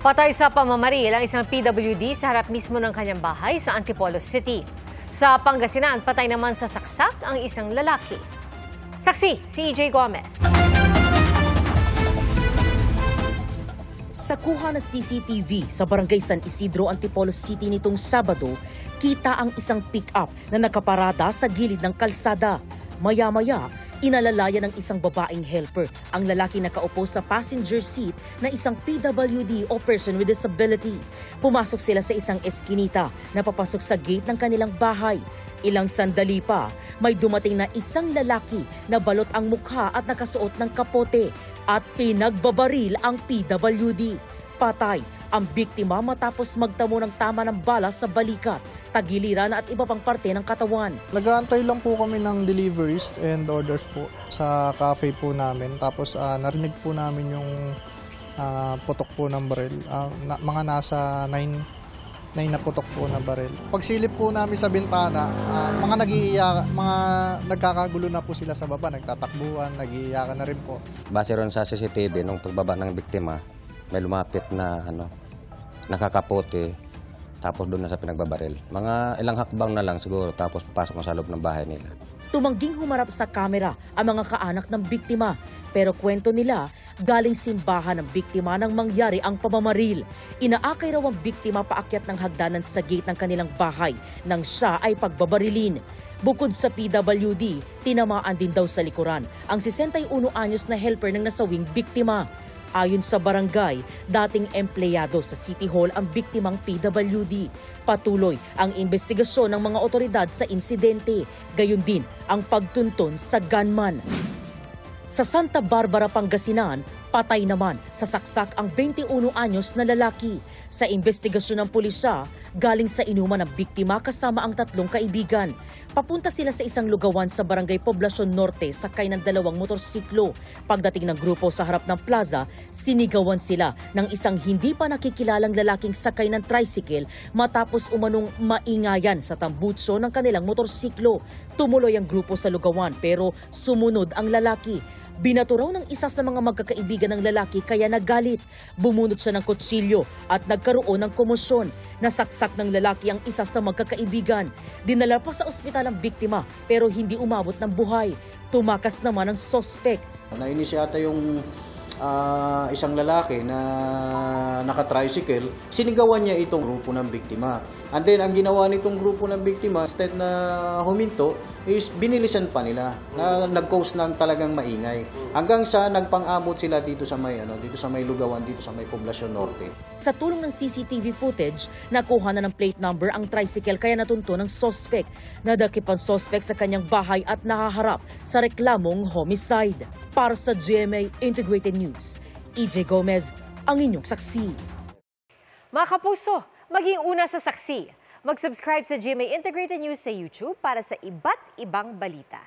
Patay sa pamamaril ang isang PWD sa harap mismo ng kanyang bahay sa Antipolo City. Sa Pangasinan, patay naman sa saksak ang isang lalaki. Saksi, si EJ Gomez. Sa kuha ng CCTV sa Barangay San Isidro, Antipolo City nitong Sabado, kita ang isang pick-up na nakaparada sa gilid ng kalsada. Maya-maya, inalalayan ng isang babaeng helper ang lalaki nakaupo sa passenger seat na isang PWD o person with disability. Pumasok sila sa isang eskinita na papasok sa gate ng kanilang bahay. Ilang sandali pa, may dumating na isang lalaki na balot ang mukha at nakasuot ng kapote at pinagbabaril ang PWD. Patay ang biktima matapos magtamo ng tama ng bala sa balikat, tagiliran at iba pang parte ng katawan. Nag-aantay lang po kami ng deliveries and orders po sa cafe po namin. Tapos narinig po namin yung putok po ng baril. Mga nasa 9 na putok po na baril. Pagsilip po namin sa bintana, mga nagkakagulo na po sila sa baba, nagtatakbuhan, nag-iiyakan na rin po. Base ron sa CCTV, nung pagbaba ng biktima, may lumapit na nakakapote, tapos doon na sa pinagbabaril. Mga ilang hakbang na lang siguro, tapos pasok na sa loob ng bahay nila. Tumangging humarap sa kamera ang mga kaanak ng biktima, pero kwento nila, galing simbahan ng biktima nang mangyari ang pamamaril. Inaakay raw ang biktima paakyat ng hagdanan sa gate ng kanilang bahay nang siya ay pagbabarilin. Bukod sa PWD, tinamaan din daw sa likuran ang 61 anyos na helper ng nasawing biktima. Ayon sa barangay, dating empleyado sa City Hall ang biktimang PWD. Patuloy ang investigasyon ng mga otoridad sa insidente, gayon din ang pagtuntun sa gunman. Sa Santa Barbara, Pangasinan, patay naman sa saksak ang 21 anyos na lalaki. Sa investigasyon ng pulisya, galing sa inuman ng biktima kasama ang 3 kaibigan. Papunta sila sa isang lugawan sa Barangay Poblacion Norte sakay ng 2 motorsiklo. Pagdating ng grupo sa harap ng plaza, sinigawan sila ng isang hindi pa nakikilalang lalaking sakay ng tricycle matapos umanong maingayan sa tambutso ng kanilang motorsiklo. Tumuloy ang grupo sa lugawan pero sumunod ang lalaki. Binato raw ng isa sa mga magkakaibigan ng lalaki kaya nagalit. Bumunot siya ng kutsilyo at nagkaroon ng komosyon. Nasaksak ng lalaki ang isa sa magkakaibigan. Dinala pa sa ospital ang biktima pero hindi umabot ng buhay. Tumakas naman ang sospek. Nainis yata yung isang lalaki na naka-tricycle, sinigawan niya itong grupo ng biktima. And then, ang ginawa nitong grupo ng biktima, instead na huminto, is binilisan pa nila na nag-cause ng talagang maingay. Hanggang sa nagpang-abot sila dito sa may lugawan, dito sa may Poblacion Norte. Sa tulong ng CCTV footage, nakuha na ng plate number ang tricycle kaya natunto ng sospek. Nadakip ang sospek sa kanyang bahay at nakaharap sa reklamong homicide. Para sa GMA Integrated News, EJ Gomez, ang inyong saksi. Mga kapuso, maging una sa saksi. Mag-subscribe sa GMA Integrated News sa YouTube para sa iba't ibang balita.